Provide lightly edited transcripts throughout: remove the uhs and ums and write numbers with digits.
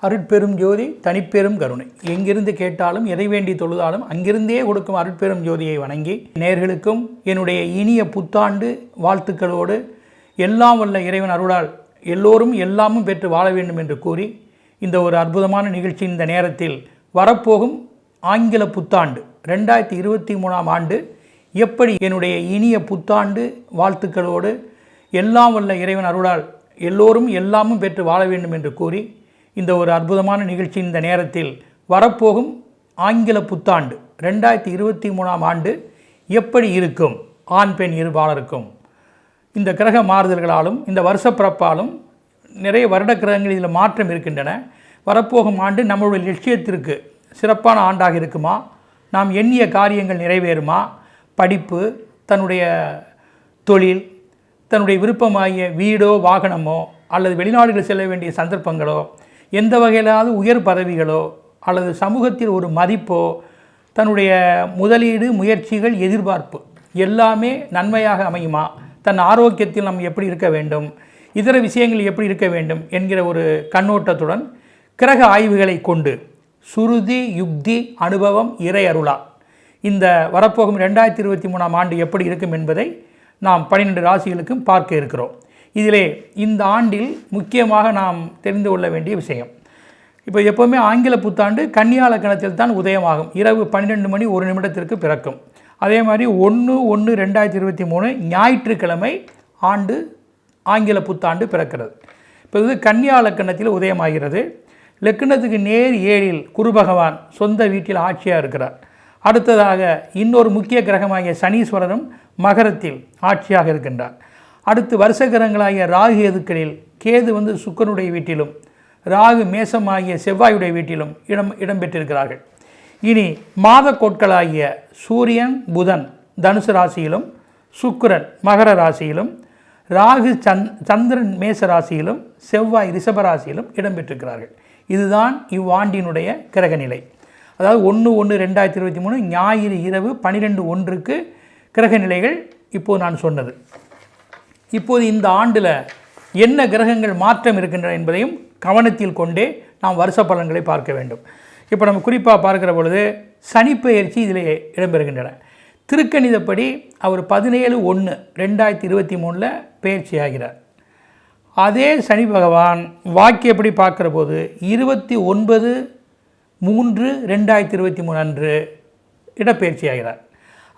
அருட்பெரும் ஜோதி தனிப்பெரும் கருணை. எங்கிருந்து கேட்டாலும் எதை வேண்டி தொழுதாலும் அங்கிருந்தே கொடுக்கும் அருட்பெரும் ஜோதியை வணங்கி நேயர்களுக்கும் என்னுடைய இனிய புத்தாண்டு வாழ்த்துக்களோடு எல்லாம் வல்ல இறைவன் அருளால் எல்லோரும் எல்லாமும் பெற்று வாழ வேண்டும் என்று கூறி இந்த ஒரு அற்புதமான நிகழ்ச்சி இந்த நேரத்தில் வரப்போகும் ஆங்கில புத்தாண்டு 2023ஆம் ஆண்டு எப்படி என்னுடைய இனிய புத்தாண்டு வாழ்த்துக்களோடு எல்லாம் வல்ல இறைவன் அருளால் எல்லோரும் எல்லாமும் பெற்று வாழ வேண்டும் என்று கூறி இந்த ஒரு அற்புதமான நிகழ்ச்சி இந்த நேரத்தில் வரப்போகும் ஆங்கில புத்தாண்டு 2023ஆம் ஆண்டு எப்படி இருக்கும் ஆண் பெண் இருபாலருக்கும் இந்த கிரக மாறுதல்களாலும் இந்த வருஷப்பிறப்பாலும் நிறைய வருட கிரகங்கள் இதில் மாற்றம் இருக்கின்றன. வரப்போகும் ஆண்டு நம்மளுடைய லட்சியத்திற்கு சிறப்பான ஆண்டாக இருக்குமா, நாம் எண்ணிய காரியங்கள் நிறைவேறுமா, படிப்பு, தன்னுடைய தொழில், தன்னுடைய விருப்பமாகிய வீடோ வாகனமோ அல்லது வெளிநாடுகளில் செல்ல வேண்டிய சந்தர்ப்பங்களோ, எந்த வகையிலாவது உயர் பதவிகளோ அல்லது சமூகத்தில் ஒரு மதிப்போ, தன்னுடைய முதலீடு முயற்சிகள் எதிர்பார்ப்பு எல்லாமே நன்மையாக அமையுமா, தன் ஆரோக்கியத்தில் நாம் எப்படி இருக்க வேண்டும், இதர விஷயங்கள் எப்படி இருக்க வேண்டும் என்கிற ஒரு கண்ணோட்டத்துடன் கிரக ஆய்வுகளை கொண்டு சுருதி யுக்தி அனுபவம் இறை அருளா இந்த வரப்போகும் 2023ஆம் ஆண்டு எப்படி இருக்கும் என்பதை நாம் 12 ராசிகளுக்கும் பார்க்க இருக்கிறோம். இதிலே இந்த ஆண்டில் முக்கியமாக நாம் தெரிந்து கொள்ள வேண்டிய விஷயம், இப்போ எப்போவுமே ஆங்கில புத்தாண்டு கன்னியா லக்னத்தில் தான் உதயமாகும். இரவு 12 மணி 1 நிமிடத்திற்கு பிறக்கும். அதே மாதிரி 1/1/2023 ஞாயிற்றுக்கிழமை ஆண்டு ஆங்கில புத்தாண்டு பிறக்கிறது. இப்போ இது கன்னியா லக்னத்தில் உதயமாகிறது. லக்னத்துக்கு நேர் 7இல் குரு பகவான் சொந்த வீட்டில் ஆட்சியாக இருக்கிறார். அடுத்ததாக இன்னொரு முக்கிய கிரகமாகிய சனீஸ்வரரும் மகரத்தில் ஆட்சியாக இருக்கின்றார். அடுத்து வருஷ கிரகங்களாகிய ராகு எதுக்களில் கேது சுக்கிரனுடைய வீட்டிலும் ராகு மேசமாகிய செவ்வாயுடைய வீட்டிலும் இடம்பெற்றிருக்கிறார்கள். இனி மாத கோட்களாகிய சூரியன் புதன் தனுசு ராசியிலும், சுக்கிரன் மகர ராசியிலும், ராகு சந்திரன் மேச ராசியிலும், செவ்வாய் ரிஷப ராசியிலும் இடம்பெற்றிருக்கிறார்கள். இதுதான் இவ்வாண்டினுடைய கிரகநிலை. அதாவது 1/1/2023 ஞாயிறு இரவு 12:01 கிரகநிலைகள் இப்போது நான் சொன்னது. இப்போது இந்த ஆண்டில் என்ன கிரகங்கள் மாற்றம் இருக்கின்றன என்பதையும் கவனத்தில் கொண்டே நாம் வருஷ பலன்களை பார்க்க வேண்டும். இப்போ நம்ம குறிப்பாக பார்க்கிற பொழுது சனிப்பெயர்ச்சி இதில் இடம்பெறுகின்றன. திருக்கணிதப்படி அவர் 17/1/2023 பெயர்ச்சி ஆகிறார். அதே சனி பகவான் வாக்கியப்படி பார்க்குற போது 29/3/2023 அன்று இடப்பெயர்ச்சி ஆகிறார்.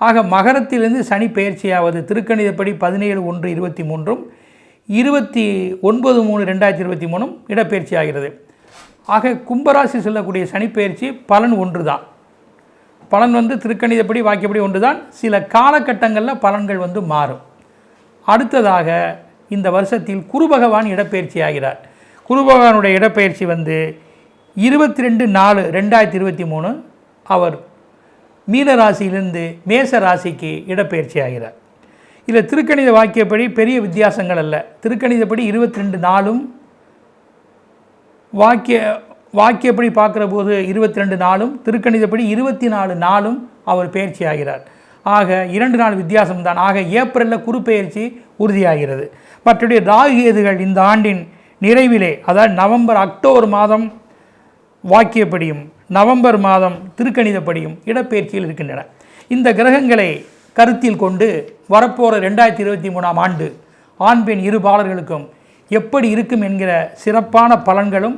ஆக மகரத்திலிருந்து சனி பெயர்ச்சியாவது திருக்கணிதப்படி 17/1/23 29/3/2023 இடப்பெயர்ச்சி ஆகிறது. ஆக கும்பராசி செல்லக்கூடிய சனிப்பெயர்ச்சி பலன் ஒன்று தான். பலன் திருக்கணிதப்படி வாக்கியப்படி ஒன்று தான். சில காலகட்டங்களில் பலன்கள் மாறும். அடுத்ததாக இந்த வருஷத்தில் குரு பகவான் இடப்பெயர்ச்சி ஆகிறார். குரு பகவானுடைய இடப்பெயர்ச்சி 22/4/2023 அவர் மீன ராசியிலிருந்து மேச ராசிக்கு இடப்பெயர்ச்சி ஆகிறார். இதில் திருக்கணித வாக்கியப்படி பெரிய வித்தியாசங்கள் அல்ல. திருக்கணிதப்படி 22/4 வாக்கியப்படி பார்க்குற போது 22/4 திருக்கணிதப்படி 24/4 அவர் பெயர்ச்சி ஆகிறார். ஆக 2 நாள் வித்தியாசம்தான். ஆக ஏப்ரலில் குரு பெயர்ச்சி உறுதியாகிறது. மற்றபடி ராகு கேதுகள் இந்த ஆண்டின் நிறைவிலே, அதாவது நவம்பர் அக்டோபர் மாதம் வாக்கியப்படியும் நவம்பர் மாதம் திருக்கணிதப்படியும் இடப்பெயர்ச்சியில் இருக்கின்றன. இந்த கிரகங்களை கருத்தில் கொண்டு வரப்போகிற 2023ஆம் ஆண்டு ஆண் பெண் இருபாலர்களுக்கும் எப்படி இருக்கும் என்கிற சிறப்பான பலன்களும்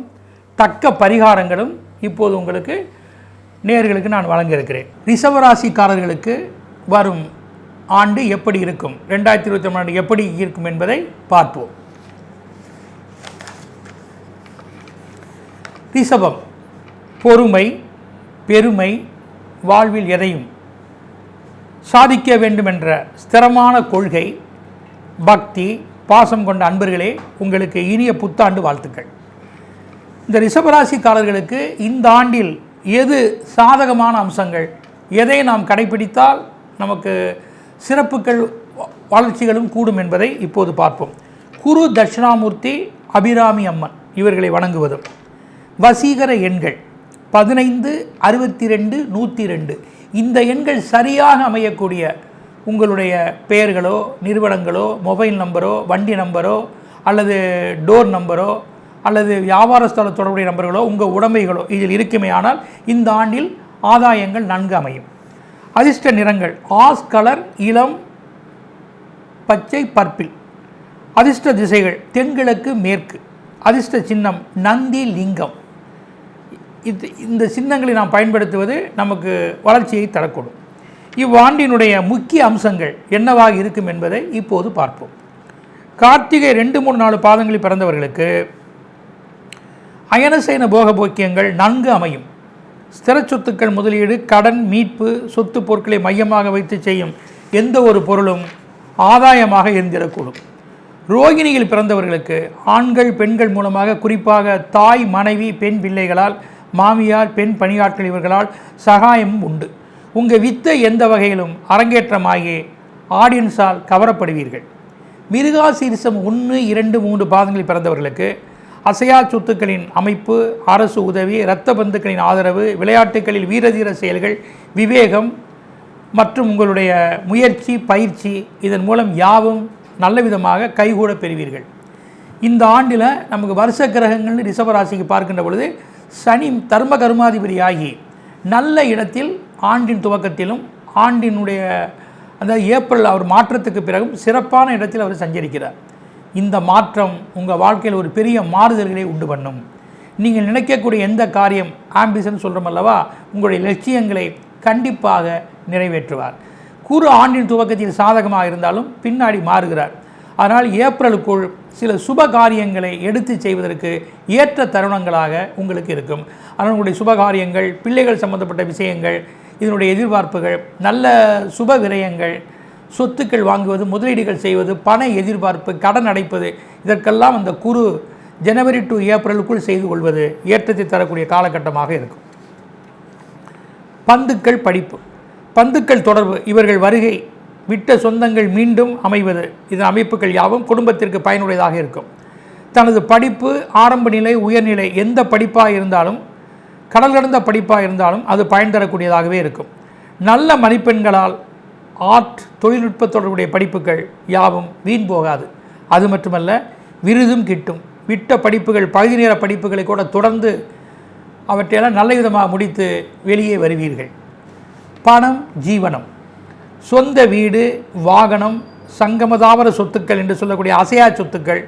தக்க பரிகாரங்களும் இப்போது உங்களுக்கு நேயர்களுக்கு நான் வழங்க இருக்கிறேன். ரிஷபராசிக்காரர்களுக்கு வரும் ஆண்டு எப்படி இருக்கும், 2023 ஆண்டு எப்படி இருக்கும் என்பதை பார்ப்போம். ரிஷபம் பொறுமை, பெருமை, வாழ்வில் எதையும் சாதிக்க வேண்டும் என்ற ஸ்திரமான கொள்கை, பக்தி, பாசம் கொண்ட அன்பர்களே, உங்களுக்கு இனிய புத்தாண்டு வாழ்த்துக்கள். இந்த ரிஷபராசிக்காரர்களுக்கு இந்த ஆண்டில் எது சாதகமான அம்சங்கள், எதை நாம் கடைபிடித்தால் நமக்கு சிறப்புகள் வளர்ச்சிகளும் கூடும் என்பதை இப்போது பார்ப்போம். குரு தட்சிணாமூர்த்தி அபிராமி அம்மன் இவர்களை வணங்குவதும், வசீகர எண்கள் 15, 62, 102 இந்த எண்கள் சரியாக அமையக்கூடிய உங்களுடைய பெயர்களோ நிறுவனங்களோ மொபைல் நம்பரோ வண்டி நம்பரோ அல்லது டோர் நம்பரோ அல்லது வியாபார ஸ்தல தொடர்புடைய நம்பர்களோ உங்கள் உடைமைகளோ இதில் இருக்குமே ஆனால் இந்த ஆண்டில் ஆதாயங்கள் நன்கு அமையும். அதிர்ஷ்ட நிறங்கள் ஆஸ் கலர் இளம் பச்சை பர்பிள். அதிர்ஷ்ட திசைகள் தென்கிழக்கு மேற்கு. அதிர்ஷ்ட சின்னம் நந்தி லிங்கம். இந்த சின்னங்களை நாம் பயன்படுத்துவது நமக்கு வளர்ச்சியை தரக்கூடும். இவ்வாண்டினுடைய முக்கிய அம்சங்கள் என்னவாக இருக்கும் என்பதை இப்போது பார்ப்போம். கார்த்திகை 2, 3, 4 பாதங்களில் பிறந்தவர்களுக்கு அயனசேன போக போக்கியங்கள் நன்கு அமையும். ஸ்திர சொத்துக்கள் முதலீடு, கடன், மீட்பு, சொத்து பொருட்களை மையமாக வைத்து செய்யும் எந்த ஒரு பொருளும் ஆதாயமாக இருந்திடக்கூடும். ரோகிணியில் பிறந்தவர்களுக்கு ஆண்கள் பெண்கள் மூலமாக குறிப்பாக தாய் மனைவி பெண் பிள்ளைகளால் மாமியார் பெண் பணியாட்கள் இவர்களால் சகாயமும் உண்டு. உங்கள் வித்தை எந்த வகையிலும் அரங்கேற்றமாகி ஆடியன்ஸால் கவரப்படுவீர்கள். மிருகாசீரிசம் 1, 2, 3 பாதங்களில் பிறந்தவர்களுக்கு அசையா சொத்துக்களின் அமைப்பு, அரசு உதவி, இரத்த பந்துக்களின் ஆதரவு, விளையாட்டுகளில் வீரதீர செயல்கள், விவேகம் மற்றும் உங்களுடைய முயற்சி பயிற்சி இதன் மூலம் யாவும் நல்ல விதமாக கைகூட பெறுவீர்கள். இந்த ஆண்டில் நமக்கு வருஷ கிரகங்கள்னு ரிஷபராசிக்கு பார்க்கின்ற பொழுது சனி தர்ம கர்மாதிபதியாகி நல்ல இடத்தில் ஆண்டின் துவக்கத்திலும் ஆண்டினுடைய அதாவது ஏப்ரல் அவர் மாற்றத்துக்கு பிறகும் சிறப்பான இடத்தில் அவர் சஞ்சரிக்கிறார். இந்த மாற்றம் உங்கள் வாழ்க்கையில் ஒரு பெரிய மாறுதல்களை உண்டு பண்ணும். நீங்கள் நினைக்கக்கூடிய எந்த காரியம் ஆம்பிஷன் சொல்கிறோம் அல்லவா, உங்களுடைய லட்சியங்களை கண்டிப்பாக நிறைவேற்றுவார். குரு ஆண்டின் துவக்கத்தில் சாதகமாக இருந்தாலும் பின்னாடி மாறுகிறார். அதனால் ஏப்ரலுக்குள் சில சுப காரியங்களை எடுத்து செய்வதற்கு ஏற்ற தருணங்களாக உங்களுக்கு இருக்கும். அதனால் உங்களுடைய சுப காரியங்கள், பிள்ளைகள் சம்பந்தப்பட்ட விஷயங்கள், இதனுடைய எதிர்பார்ப்புகள், நல்ல சுப விரயங்கள், சொத்துக்கள் வாங்குவது, முதலீடுகள் செய்வது, பண எதிர்பார்ப்பு, கடன் அடைப்பது, இதற்கெல்லாம் அந்த குரு ஜனவரி டு ஏப்ரலுக்குள் செய்து கொள்வது ஏற்றத்தை தரக்கூடிய காலகட்டமாக இருக்கும். பந்துக்கள் படிப்பு, பந்துக்கள் தொடர்பு, இவர்கள் வருகை, விட்ட சொந்தங்கள் மீண்டும் அமைவது, இதன் அமைப்புகள் யாவும் குடும்பத்திற்கு பயனுடையதாக இருக்கும். தனது படிப்பு ஆரம்ப நிலை உயர்நிலை எந்த படிப்பாக இருந்தாலும் கடல் கடந்த படிப்பாக இருந்தாலும் அது பயன் தரக்கூடியதாகவே இருக்கும். நல்ல மதிப்பெண்களால் ஆர்ட் தொழில்நுட்ப தொடர்புடைய படிப்புகள் யாவும் வீண் போகாது. அது மட்டுமல்ல விருதும் கிட்டும். விட்ட படிப்புகள் பகுதி நேர படிப்புகளை கூட தொடர்ந்து அவற்றையெல்லாம் நல்ல விதமாக முடித்து வெளியே வருவீர்கள். பணம் ஜீவனம், சொந்த வீடு வாகனம் சங்கமதாவர சொத்துக்கள் என்று சொல்லக்கூடிய அசையா சொத்துக்கள்,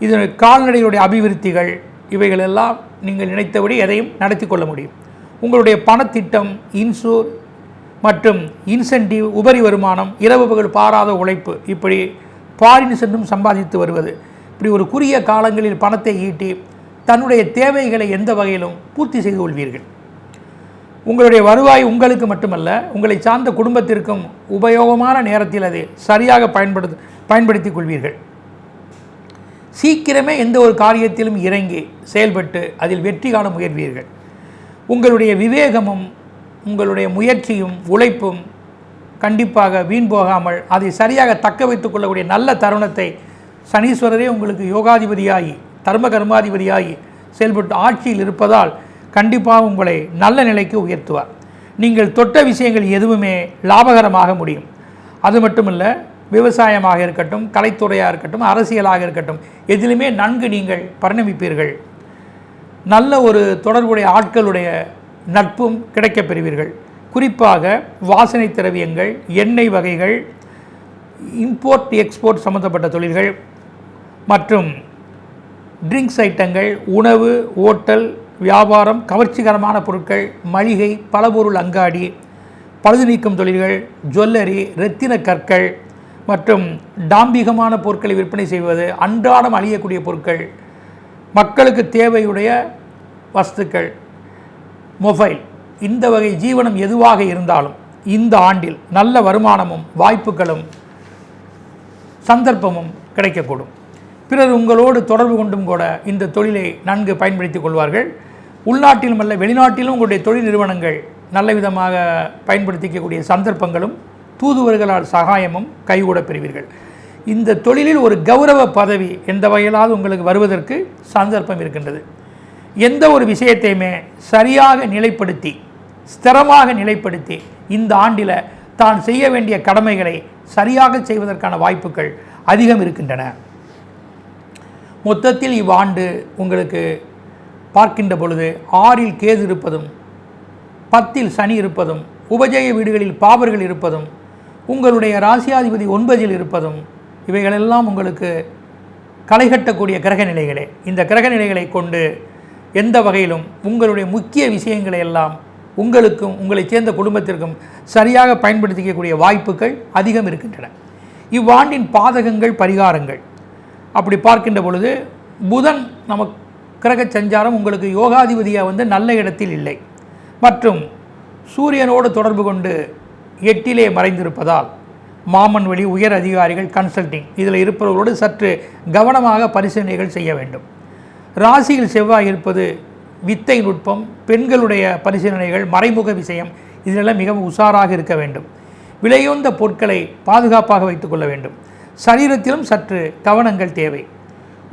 இது கால்நடைகளுடைய அபிவிருத்திகள், இவைகளெல்லாம் நீங்கள் நினைத்தபடி எதையும் நடத்தி கொள்ள முடியும். உங்களுடைய பணத்திட்டம், இன்சூர் மற்றும் இன்சென்டிவ், உபரி வருமானம், இரவு பகல் பாராத உழைப்பு, இப்படி பாரின் சென்றும் சம்பாதித்து வருவது, இப்படி ஒரு குறுகிய காலங்களில் பணத்தை ஈட்டி தன்னுடைய தேவைகளை எந்த வகையிலும் பூர்த்தி செய்து கொள்வீர்கள். உங்களுடைய வருவாய் உங்களுக்கு மட்டுமல்ல உங்களை சார்ந்த குடும்பத்திற்கும் உபயோகமான நேரத்தில் அதை சரியாக பயன்படுத்தி கொள்வீர்கள். சீக்கிரமே எந்த ஒரு காரியத்திலும் இறங்கி செயல்பட்டு அதில் வெற்றி காண முயல்வீர்கள். உங்களுடைய விவேகமும் உங்களுடைய முயற்சியும் உழைப்பும் கண்டிப்பாக வீண் போகாமல் அதை சரியாக தக்க வைத்துக் கொள்ளக்கூடிய நல்ல தருணத்தை சனீஸ்வரரே உங்களுக்கு யோகாதிபதியாகி தர்ம கர்மாதிபதியாகி செயல்பட்டு ஆட்சியில் இருப்பதால் கண்டிப்பாக உங்களை நல்ல நிலைக்கு உயர்த்துவார். நீங்கள் தொட்ட விஷயங்கள் எதுவுமே லாபகரமாக முடியும். அது மட்டுமல்ல, விவசாயமாக இருக்கட்டும், கலைத்துறையாக இருக்கட்டும், அரசியலாக இருக்கட்டும், எதிலுமே நன்கு நீங்கள் பரிணமிப்பீர்கள். நல்ல ஒரு தொடர்புடைய ஆட்களுடைய நட்பும் கிடைக்கப் பெறுவீர்கள். குறிப்பாக வாசனை திரவியங்கள், எண்ணெய் வகைகள், இம்போர்ட் எக்ஸ்போர்ட் சம்பந்தப்பட்ட தொழில்கள் மற்றும் ட்ரிங்க்ஸ் ஐட்டங்கள், உணவு, ஓட்டல், வியாபாரம், கவர்ச்சிகரமான பொருட்கள், மளிகை, பலபொருள் அங்காடி, பழுது நீக்கும் தொழில்கள், ஜுவல்லரி, இரத்தின கற்கள் மற்றும் டாம்பிகமான பொருட்களை விற்பனை செய்வது, அன்றாடம் அழியக்கூடிய பொருட்கள், மக்களுக்கு தேவையுடைய வஸ்துக்கள், மொபைல், இந்த வகை ஜீவனம் எதுவாக இருந்தாலும் இந்த ஆண்டில் நல்ல வருமானமும் வாய்ப்புகளும் சந்தர்ப்பமும் கிடைக்கக்கூடும். பிறர் உங்களோடு தொடர்பு கொண்டும் கூட இந்த தொழிலை நன்கு பயன்படுத்தி கொள்வார்கள். உள்நாட்டிலும் அல்ல வெளிநாட்டிலும் உங்களுடைய தொழில் நிறுவனங்கள் நல்ல விதமாக பயன்படுத்திக்கக்கூடிய சந்தர்ப்பங்களும் தூதுவர்களால் சகாயமும் கைகூட பெறுவீர்கள். இந்த தொழிலில் ஒரு கௌரவ பதவி எந்த வகையிலாவது உங்களுக்கு வருவதற்கு சந்தர்ப்பம் இருக்கின்றது. எந்த ஒரு விஷயத்தையுமே சரியாக நிலைப்படுத்தி ஸ்திரமாக நிலைப்படுத்தி இந்த ஆண்டில் தான் செய்ய வேண்டிய கடமைகளை சரியாக செய்வதற்கான வாய்ப்புகள் அதிகம் இருக்கின்றன. மொத்தத்தில் இவ்வாண்டு உங்களுக்கு பார்க்கின்ற பொழுது 6இல் கேது இருப்பதும் 10இல் சனி இருப்பதும் உபஜய வீடுகளில் பாவர்கள் இருப்பதும் உங்களுடைய ராசியாதிபதி 9இல் இருப்பதும் இவைகளெல்லாம் உங்களுக்கு களைகட்டக்கூடிய கிரக நிலைகளே. இந்த கிரக நிலைகளை கொண்டு எந்த வகையிலும் உங்களுடைய முக்கிய விஷயங்களை எல்லாம் உங்களுக்கும் உங்களைச் சேர்ந்த குடும்பத்திற்கும் சரியாக பயன்படுத்திக்கக்கூடிய வாய்ப்புகள் அதிகம் இருக்கின்றன. இவ்வாண்டின் பாதகங்கள் பரிகாரங்கள் அப்படி பார்க்கின்ற பொழுது புதன் நமக்கு கிரக சஞ்சாரம் உங்களுக்கு யோகாதிபதியாக நல்ல இடத்தில் இல்லை மற்றும் சூரியனோடு தொடர்பு கொண்டு 8இலே மறைந்திருப்பதால் மாமன் வழி உயர் அதிகாரிகள் கன்சல்டிங் இதில் இருப்பவர்களோடு சற்று கவனமாக பரிசீலனைகள் செய்ய வேண்டும். ராசியில் செவ்வாய் இருப்பது வித்தை நுட்பம், பெண்களுடைய பரிசீலனைகள், மறைமுக விஷயம் இதிலெல்லாம் மிகவும் உஷாராக இருக்க வேண்டும். விலையுந்த பொருட்களை பாதுகாப்பாக வைத்துக்கொள்ள வேண்டும். சரீரத்திலும் சற்று கவனங்கள் தேவை.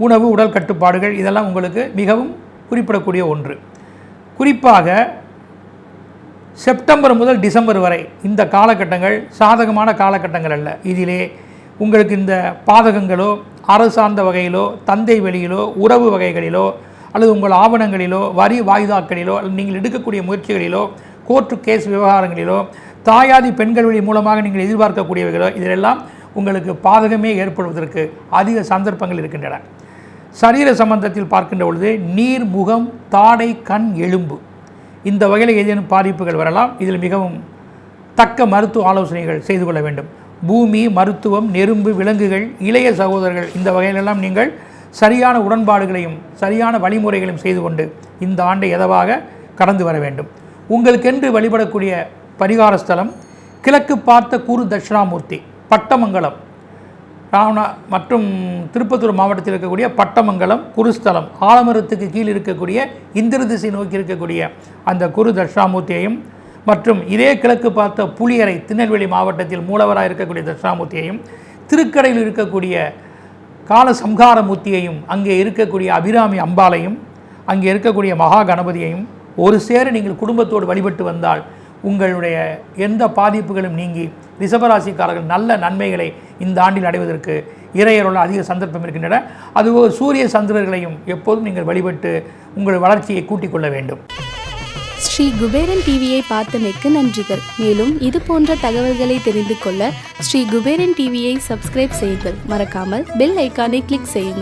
உணவு, உடல் கட்டுப்பாடுகள் இதெல்லாம் உங்களுக்கு மிகவும் குறிப்பிடக்கூடிய ஒன்று. குறிப்பாக செப்டம்பர் முதல் டிசம்பர் வரை இந்த காலகட்டங்கள் சாதகமான காலகட்டங்கள் அல்ல. இதிலே உங்களுக்கு இந்த பாதகங்களோ அரசார்ந்த வகையிலோ தந்தை வழியிலோ உறவு வகைகளிலோ அல்லது உங்கள் ஆவணங்களிலோ வரி வாய்தாக்களிலோ அல்லது நீங்கள் எடுக்கக்கூடிய முயற்சிகளிலோ கோர்ட்டு கேஸ் விவகாரங்களிலோ தாயாதி பெண்கள் வழி மூலமாக நீங்கள் எதிர்பார்க்கக்கூடியவைகளோ இதிலெல்லாம் உங்களுக்கு பாதகமே ஏற்படுவதற்கு அதிக சந்தர்ப்பங்கள் இருக்கின்றன. சரீர சம்பந்தத்தில் பார்க்கின்ற பொழுது நீர், முகம், தாடை, கண், எலும்பு இந்த வகையில் ஏதேனும் பாதிப்புகள் வரலாம். இதில் மிகவும் தக்க மருத்துவ ஆலோசனைகள் செய்து கொள்ள வேண்டும். பூமி, மருத்துவம், நெரும்பு, விலங்குகள், இளைய சகோதரர்கள் இந்த வகையிலெல்லாம் நீங்கள் சரியான உடன்பாடுகளையும் சரியான வழிமுறைகளையும் செய்து கொண்டு இந்த ஆண்டை எதவாக கடந்து வர வேண்டும். உங்களுக்கென்று வழிபடக்கூடிய பரிகார ஸ்தலம் கிழக்கு பார்த்த குரு தட்சிணாமூர்த்தி, பட்டமங்கலம், மற்றும் திருப்பத்தூர் மாவட்டத்தில் இருக்கக்கூடிய பட்டமங்கலம் குருஸ்தலம், ஆலமரத்துக்கு கீழ் இருக்கக்கூடிய இந்திர திசை நோக்கி இருக்கக்கூடிய அந்த குரு தட்சிணாமூர்த்தியையும் மற்றும் இதே கிழக்கு பார்த்த புளியரை திருநெல்வேலி மாவட்டத்தில் மூலவராக இருக்கக்கூடிய தட்சிணாமூர்த்தியையும், திருக்கடையில் இருக்கக்கூடிய கால சம்ஹாரமூர்த்தியையும், அங்கே இருக்கக்கூடிய அபிராமி அம்பாளையும், அங்கே இருக்கக்கூடிய மகா கணபதியையும் ஒரு சேர நீங்கள் குடும்பத்தோடு வழிபட்டு வந்தால் உங்களுடைய எந்த பாதிப்புகளும் நீங்கி ரிஷபராசிக்காரர்கள் நல்ல நன்மைகளை இந்த ஆண்டில் அடைவதற்கு இறையரோட அதிக சந்தர்ப்பம் இருக்கின்றன. அதுபோல் சூரிய சந்திரர்களையும் எப்போதும் நீங்கள் வழிபட்டு உங்கள் வளர்ச்சியை கூட்டிக் கொள்ள வேண்டும். ஸ்ரீ குபேரன் டிவியை பார்த்தமைக்கு நன்றிகள். மேலும் இது போன்ற தகவல்களை தெரிந்து கொள்ள ஸ்ரீ குபேரன் டிவியை சப்ஸ்கிரைப் செய்யுங்கள். மறக்காமல் பெல் ஐக்கானை கிளிக் செய்யுங்கள்.